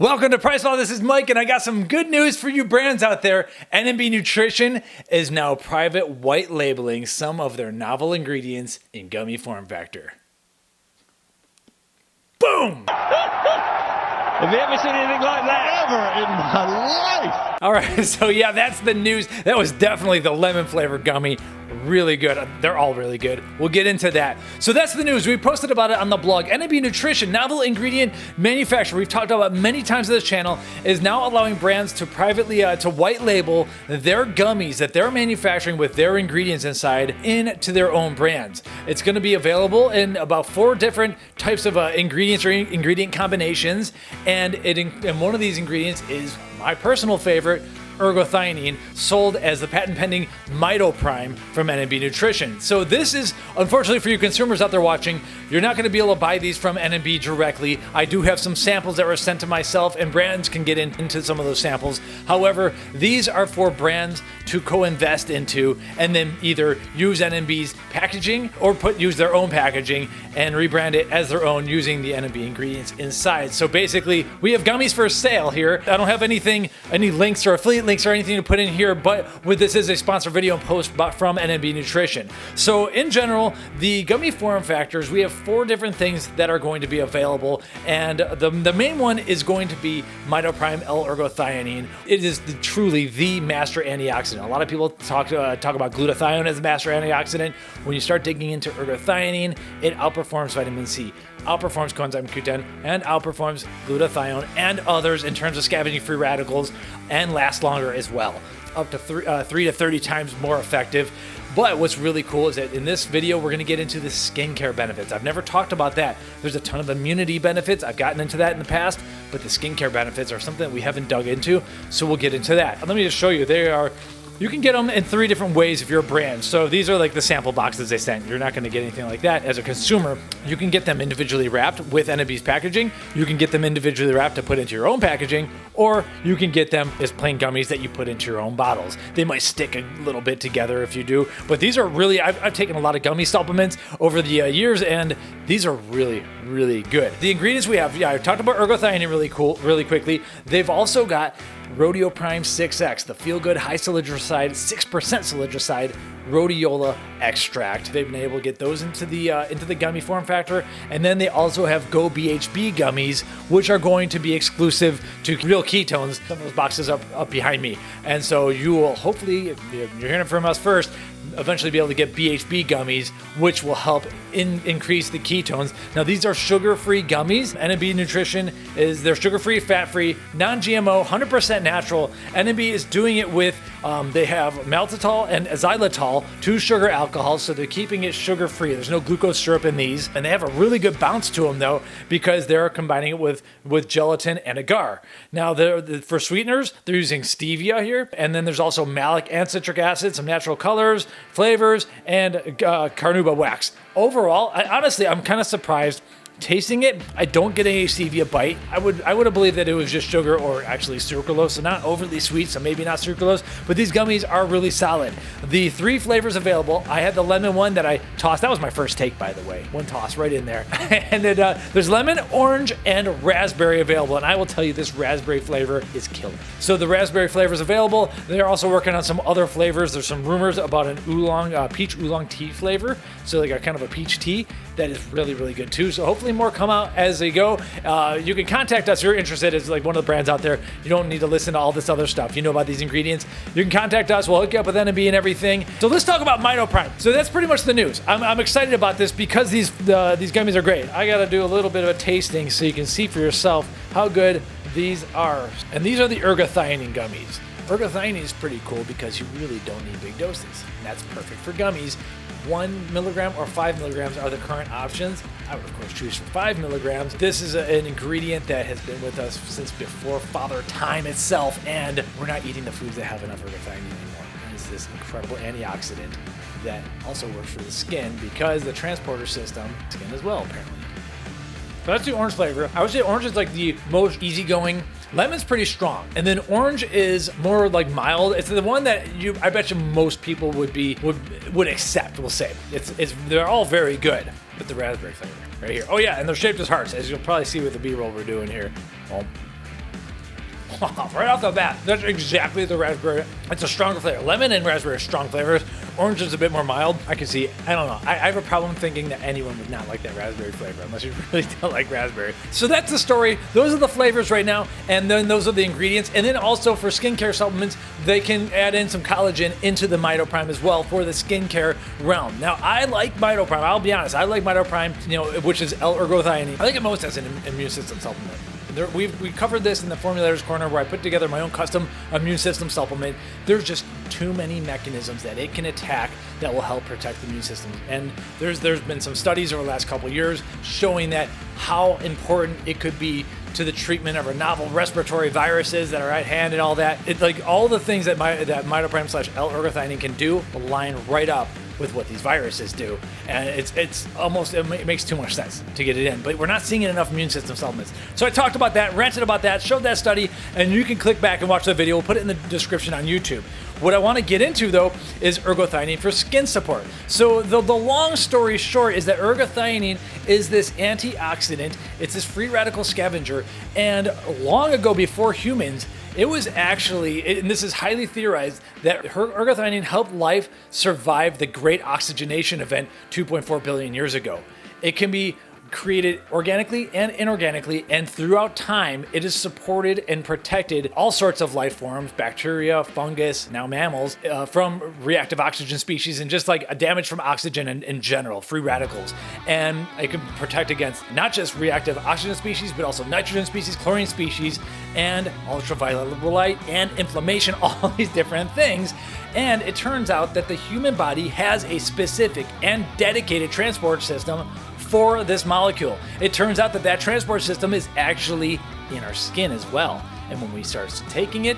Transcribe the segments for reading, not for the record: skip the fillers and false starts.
Welcome to PricePlow. This is Mike, and I got some good news for you brands out there. NNB Nutrition is now private white labeling some of their novel ingredients in gummy form factor. Boom! Have you ever seen anything like that? Ever in my life. All right, so yeah, that's the news. That was definitely the lemon flavor gummy. Really good. They're all really good. We'll get into that. So that's the news. We posted about it on the blog. NNB Nutrition, novel ingredient manufacturer, we've talked about many times on this channel, is now allowing brands to privately to white label their gummies that they're manufacturing with their ingredients inside into their own brands. It's going to be available in about 4 different types of ingredients or ingredient combinations, and one of these ingredients is my personal favorite, Ergothionine, sold as the patent-pending MitoPrime from NNB Nutrition. So this is, unfortunately for you consumers out there watching, you're not going to be able to buy these from NNB directly. I do have some samples that were sent to myself, and brands can get into some of those samples. However, these are for brands to co-invest into and then either use NNB's packaging or use their own packaging and rebrand it as their own using the NNB ingredients inside. So basically, we have gummies for sale here. I don't have any links or affiliate links or anything to put in here, but this is a sponsored video and post from NNB Nutrition. So in general, the gummy form factors, we have 4 different things that are going to be available, and the main one is going to be MitoPrime L-Ergothioneine. It is truly the master antioxidant. A lot of people talk about glutathione as a master antioxidant. When you start digging into ergothionine, it outperforms vitamin C, outperforms coenzyme Q10, and outperforms glutathione and others in terms of scavenging free radicals, and lasts longer as well, up to 3 to 30 times more effective. But what's really cool is that in this video, we're going to get into the skincare benefits. I've never talked about that. There's a ton of immunity benefits. I've gotten into that in the past, but the skincare benefits are something that we haven't dug into, so we'll get into that. Let me just show you. You can get them in 3 different ways if you're a brand. So these are like the sample boxes they sent. You're not going to get anything like that as a consumer. You can get them individually wrapped with NNB's packaging. You can get them individually wrapped to put into your own packaging, or you can get them as plain gummies that you put into your own bottles. They might stick a little bit together if you do, but these are really, I've taken a lot of gummy supplements over the years, and these are really, really good. The ingredients we have, I talked about ergothionine really quickly. They've also got RhodioPrime 6X, the feel-good high salicylate, 6% salicylate rhodiola extract. They've been able to get those into the gummy form factor, and then they also have goBHB gummies, which are going to be exclusive to Real Ketones. Some of those boxes up behind me, and so you will hopefully, if you're hearing it from us first, eventually be able to get BHB gummies, which will help increase the ketones. Now, these are sugar-free gummies. NNB Nutrition they're sugar-free, fat-free, non-GMO, 100% natural. NNB is doing it with, they have maltitol and xylitol, 2 sugar alcohols, so they're keeping it sugar-free. There's no glucose syrup in these, and they have a really good bounce to them, though, because they're combining it with gelatin and agar. Now, for sweeteners, they're using stevia here, and then there's also malic and citric acid, some natural colors, flavors, and carnauba wax. Overall, I'm kind of surprised. Tasting it, I don't get any stevia bite. I would have believed that it was just sugar or actually sucralose, so not overly sweet, so maybe not sucralose, but these gummies are really solid. The 3 flavors available, I had the lemon one that I tossed. That was my first take, by the way. One toss right in there. And then there's lemon, orange, and raspberry available, and I will tell you this raspberry flavor is killer. So the raspberry flavor is available. They're also working on some other flavors. There's some rumors about an peach oolong tea flavor, so like a kind of a peach tea that is really, really good too. So hopefully more come out as they go. You can contact us if you're interested. It's like one of the brands out there. You don't need to listen to all this other stuff. You know about these ingredients. You can contact us. We'll hook you up with NNB and everything. So let's talk about MitoPrime. So that's pretty much the news. I'm excited about this because these gummies are great. I got to do a little bit of a tasting so you can see for yourself how good these are. And these are the ergothionine gummies. Ergothionine is pretty cool because you really don't need big doses. And that's perfect for gummies. 1 milligram or 5 milligrams are the current options. I would, of course, choose for 5 milligrams. This is an ingredient that has been with us since before Father Time itself, and we're not eating the foods that have enough ergothionine anymore. It's this incredible antioxidant that also works for the skin because the transporter system, skin as well, apparently. So that's the orange flavor. I would say orange is like the most easygoing. Lemon's pretty strong, and then orange is more like mild. It's the one that I bet you most people would accept. We'll say they're all very good, but the raspberry flavor right here. Oh yeah, and they're shaped as hearts, as you'll probably see with the B-roll we're doing here. Oh. Right off the bat, that's exactly the raspberry. It's a stronger flavor. Lemon and raspberry are strong flavors. Orange is a bit more mild. I can see, I don't know. I have a problem thinking that anyone would not like that raspberry flavor unless you really don't like raspberry. So that's the story. Those are the flavors right now, and then those are the ingredients. And then also for skincare supplements, they can add in some collagen into the MitoPrime as well for the skincare realm. Now, I like MitoPrime. I'll be honest. I like MitoPrime, which is L-Ergothioneine. I like it most as an immune system supplement. We covered this in the Formulator's Corner where I put together my own custom immune system supplement. There's just too many mechanisms that it can attack that will help protect the immune system. And there's been some studies over the last couple of years showing that how important it could be to the treatment of our novel respiratory viruses that are at hand and all that. It's like all the things that MitoPrime / L-Ergothioneine can do line right up with what these viruses do, and it's almost, it makes too much sense to get it in, but we're not seeing it in enough immune system supplements. So I talked about that, ranted about that, showed that study, and you can click back and watch the video. We'll put it in the description on YouTube. What I want to get into though is ergothionine for skin support. So the long story short is that ergothionine is this antioxidant. It's this free radical scavenger, and long ago before humans, it was actually, and this is highly theorized, that ergothionine helped life survive the Great Oxygenation Event 2.4 billion years ago. It can be created organically and inorganically, and throughout time, it has supported and protected all sorts of life forms, bacteria, fungus, now mammals, from reactive oxygen species and just like a damage from oxygen in general, free radicals. And it can protect against not just reactive oxygen species, but also nitrogen species, chlorine species, and ultraviolet light and inflammation, all these different things. And it turns out that the human body has a specific and dedicated transport system for this molecule. It turns out that transport system is actually in our skin as well. And when we start taking it,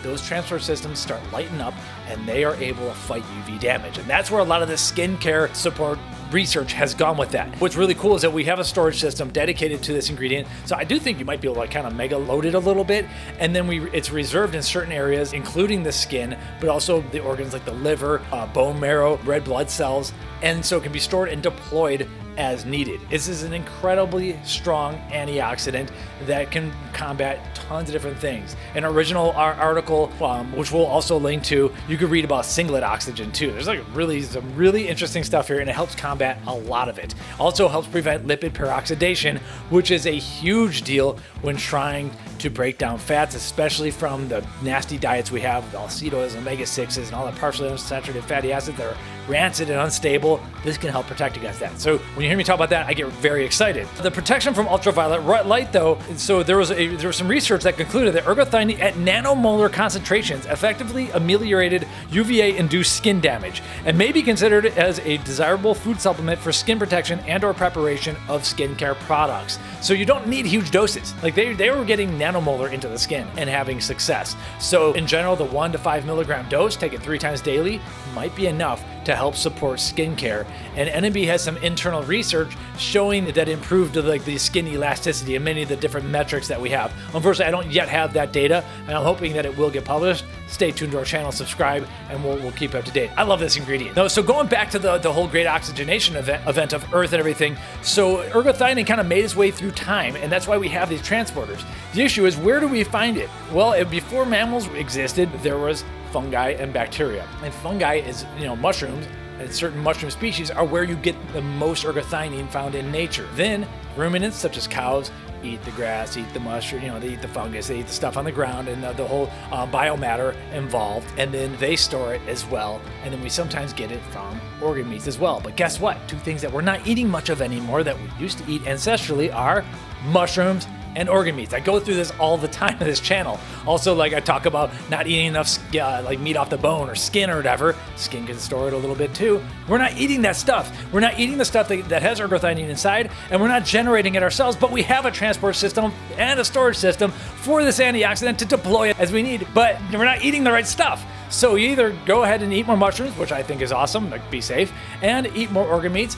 those transport systems start lighting up and they are able to fight UV damage. And that's where a lot of the skincare support research has gone with that. What's really cool is that we have a storage system dedicated to this ingredient. So I do think you might be able to kind of mega load it a little bit. And then it's reserved in certain areas, including the skin, but also the organs like the liver, bone marrow, red blood cells. And so it can be stored and deployed as needed. This is an incredibly strong antioxidant that can combat tons of different things. An original article, which we'll also link to, you could read about singlet oxygen too. There's some really interesting stuff here, and it helps combat a lot of it. Also helps prevent lipid peroxidation, which is a huge deal when trying to break down fats, especially from the nasty diets we have, all seed oils and omega-6s and all the partially unsaturated fatty acids that are rancid and unstable. This can help protect against that. So when you hear me talk about that, I get very excited. The protection from ultraviolet light though, so there was some research that concluded that ergothionine at nanomolar concentrations effectively ameliorated UVA-induced skin damage and may be considered as a desirable food supplement for skin protection and/or preparation of skincare products. So you don't need huge doses. Like they were getting nanomolar into the skin and having success. So in general, the 1 to 5 milligram dose, take it 3 times daily, might be enough to help support skincare. And NNB has some internal research showing that improved the skin elasticity and many of the different metrics that we have. Unfortunately, I don't yet have that data, and I'm hoping that it will get published. Stay tuned to our channel, subscribe, and we'll keep up to date. I love this ingredient. No, so going back to the whole Great Oxygenation event of Earth and everything, so ergothionine kind of made its way through time, and that's why we have these transporters. The issue is, where do we find it? Well, before mammals existed, there was fungi and bacteria. And fungi is, mushrooms, and certain mushroom species are where you get the most ergothionine found in nature. Then ruminants such as cows eat the grass, eat the mushroom, they eat the fungus, they eat the stuff on the ground and the whole biomatter involved, and then they store it as well. And then we sometimes get it from organ meats as well. But guess what? Two things that we're not eating much of anymore that we used to eat ancestrally are mushrooms and organ meats. I go through this all the time on this channel. Also, I talk about not eating enough meat off the bone or skin or whatever. Skin can store it a little bit too. We're not eating that stuff. We're not eating the stuff that has ergothionine inside, and we're not generating it ourselves, but we have a transport system and a storage system for this antioxidant to deploy it as we need, but we're not eating the right stuff. So you either go ahead and eat more mushrooms, which I think is awesome, be safe, and eat more organ meats.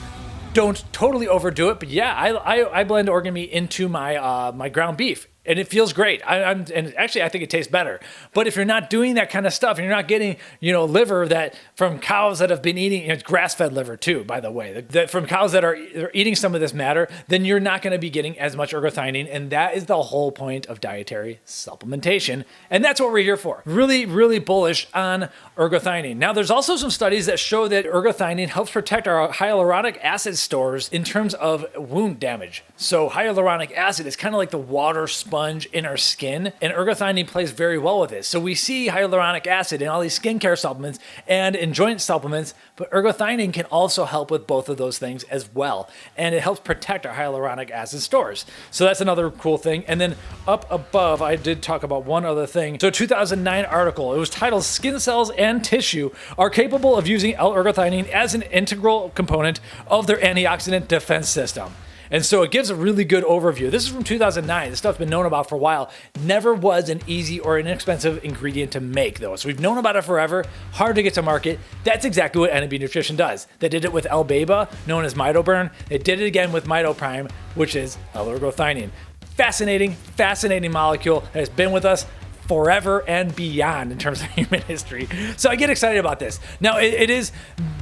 Don't totally overdo it, but yeah, I blend organ meat into my my ground beef. and it feels great. And actually, I think it tastes better. But if you're not doing that kind of stuff, and you're not getting, liver that from cows that have been eating, it's grass-fed liver too, by the way, that from cows that are eating some of this matter, then you're not going to be getting as much ergothionine, and that is the whole point of dietary supplementation, and that's what we're here for. Really, really bullish on ergothionine. Now, there's also some studies that show that ergothionine helps protect our hyaluronic acid stores in terms of wound damage. So hyaluronic acid is kind of like the water sponge in our skin, and ergothionine plays very well with it. So we see hyaluronic acid in all these skincare supplements and in joint supplements, but ergothionine can also help with both of those things as well, and it helps protect our hyaluronic acid stores. So that's another cool thing. And then up above, I did talk about one other thing. So a 2009 article, it was titled "Skin Cells and Tissue Are Capable of Using L-Ergothionine as an Integral Component of Their Antioxidant Defense System." And so it gives a really good overview. This is from 2009. This stuff's been known about for a while. Never was an easy or inexpensive ingredient to make, though. So we've known about it forever. Hard to get to market. That's exactly what NNB Nutrition does. They did it with L-Beta, known as MitoPrime. They did it again with MitoPrime, which is L-Ergothionine. Fascinating molecule that has been with us forever and beyond in terms of human history. So I get excited about this. Now, it is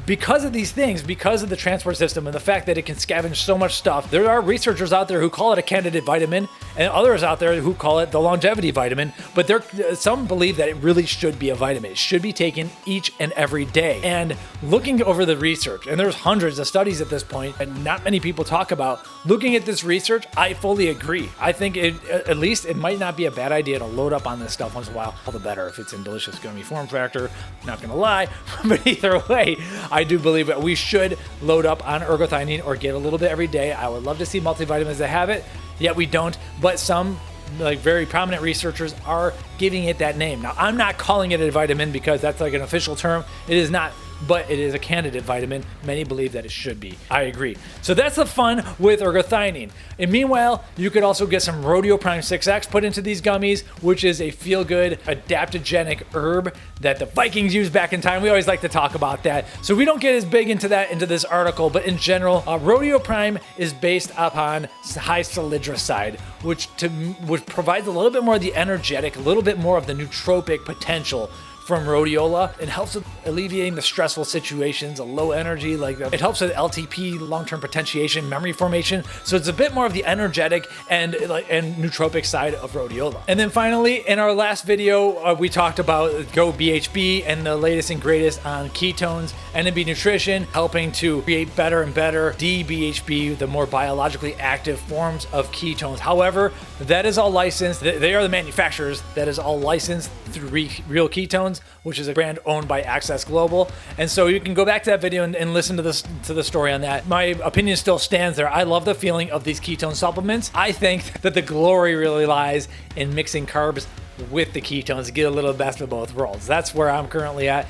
because of these things, because of the transport system and the fact that it can scavenge so much stuff. There are researchers out there who call it a candidate vitamin, and others out there who call it the longevity vitamin, but some believe that it really should be a vitamin. It should be taken each and every day. And looking over the research, and there's hundreds of studies at this point, and not many people talk about, looking at this research, I fully agree. I think at least it might not be a bad idea to load up on this stuff once in a while. All the better if it's in delicious gummy form factor, not gonna lie. But either way, I do believe that we should load up on ergothionine or get a little bit every day. I would love to see multivitamins that have it, yet we don't. But some very prominent researchers are giving it that name. Now, I'm not calling it a vitamin because that's like an official term. It is not, but it is a candidate vitamin. Many believe that it should be. I agree. So that's the fun with ergothionine. And meanwhile, you could also get some RhodioPrime 6X put into these gummies, which is a feel-good adaptogenic herb that the Vikings used back in time. We always like to talk about that. So we don't get as big into this article, but in general, RhodioPrime is based upon high salidroside, which provides a little bit more of the energetic, a little bit more of the nootropic potential from rhodiola. It helps with alleviating the stressful situations, a low energy, it helps with LTP, long-term potentiation, memory formation. So it's a bit more of the energetic and nootropic side of rhodiola. And then finally, in our last video, we talked about goBHB and the latest and greatest on ketones. NNB Nutrition helping to create better and better DBHB, the more biologically active forms of ketones. However, that is all licensed. They are the manufacturers. That is all licensed through Real Ketones, which is a brand owned by Access Global. And so you can go back to that video and listen to the story on that. My opinion still stands there. I love the feeling of these ketone supplements. I think that the glory really lies in mixing carbs with the ketones to get a little best of both worlds. That's where I'm currently at.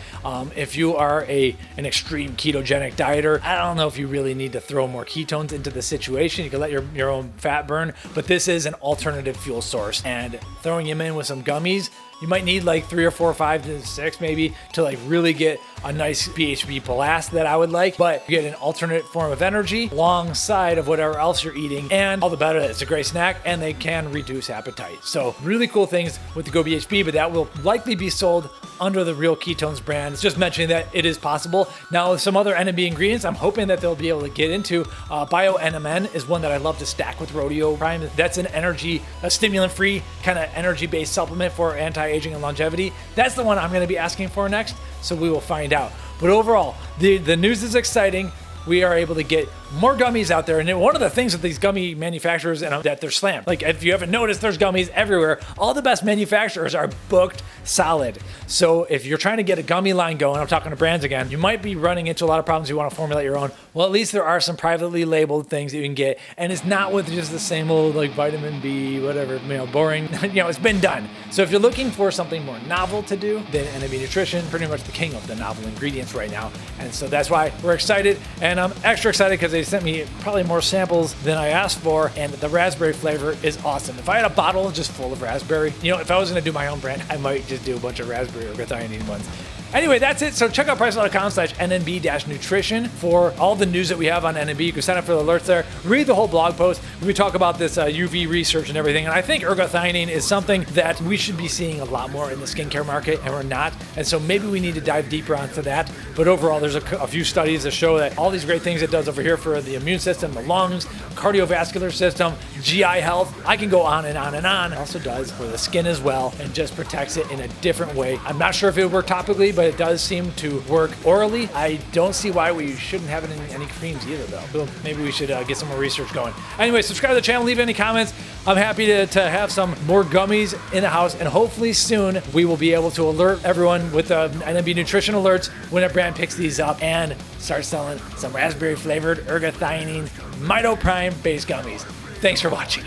If you are an extreme ketogenic dieter, I don't know if you really need to throw more ketones into the situation. You can let your own fat burn, but this is an alternative fuel source, and throwing them in with some gummies, you might need like 3 or 4 or 5 to 6 maybe to really get a nice BHB blast that I would like, but you get an alternate form of energy alongside of whatever else you're eating, and all the better. It's a great snack, and they can reduce appetite. So really cool things with the goBHB, but that will likely be sold under the Real Ketones brand. It's just mentioning that it is possible. Now, some other NNB ingredients I'm hoping that they'll be able to get into. Bio-NMN is one that I love to stack with RhodioPrime. That's a stimulant-free kind of energy-based supplement for anti-aging and longevity. That's the one I'm going to be asking for next, so we will find out. But overall, the news is exciting. We are able to get more gummies out there. And one of the things with these gummy manufacturers is that they're slammed. If you haven't noticed, there's gummies everywhere. All the best manufacturers are booked solid. So if you're trying to get a gummy line going, I'm talking to brands again, you might be running into a lot of problems. You want to formulate your own. Well, at least there are some privately labeled things that you can get. And it's not with just the same old vitamin B, whatever, boring. It's been done. So if you're looking for something more novel to do, then NNB Nutrition, pretty much the king of the novel ingredients right now. And so that's why we're excited. And I'm extra excited because they sent me probably more samples than I asked for, and the raspberry flavor is awesome. If I had a bottle just full of raspberry, if I was going to do my own brand, I might just do a bunch of raspberry ergothionine ones. Anyway, that's it. So check out PricePlow.com/NNB-nutrition for all the news that we have on NNB. You can sign up for the alerts there. Read the whole blog post. We talk about this UV research and everything. And I think ergothionine is something that we should be seeing a lot more in the skincare market, and we're not. And so maybe we need to dive deeper onto that. But overall, there's a few studies that show that all these great things it does over here for the immune system, the lungs, cardiovascular system, GI health. I can go on and on and on. It also does for the skin as well, and just protects it in a different way. I'm not sure if it would work topically, but it does seem to work orally. I don't see why we shouldn't have it in any creams either, though. So maybe we should get some more research going. Anyway, subscribe to the channel, leave any comments. I'm happy to have some more gummies in the house, and hopefully soon we will be able to alert everyone with the NNB Nutrition alerts when a brand picks these up and start selling some raspberry flavored ergothionine MitoPrime based gummies. Thanks for watching.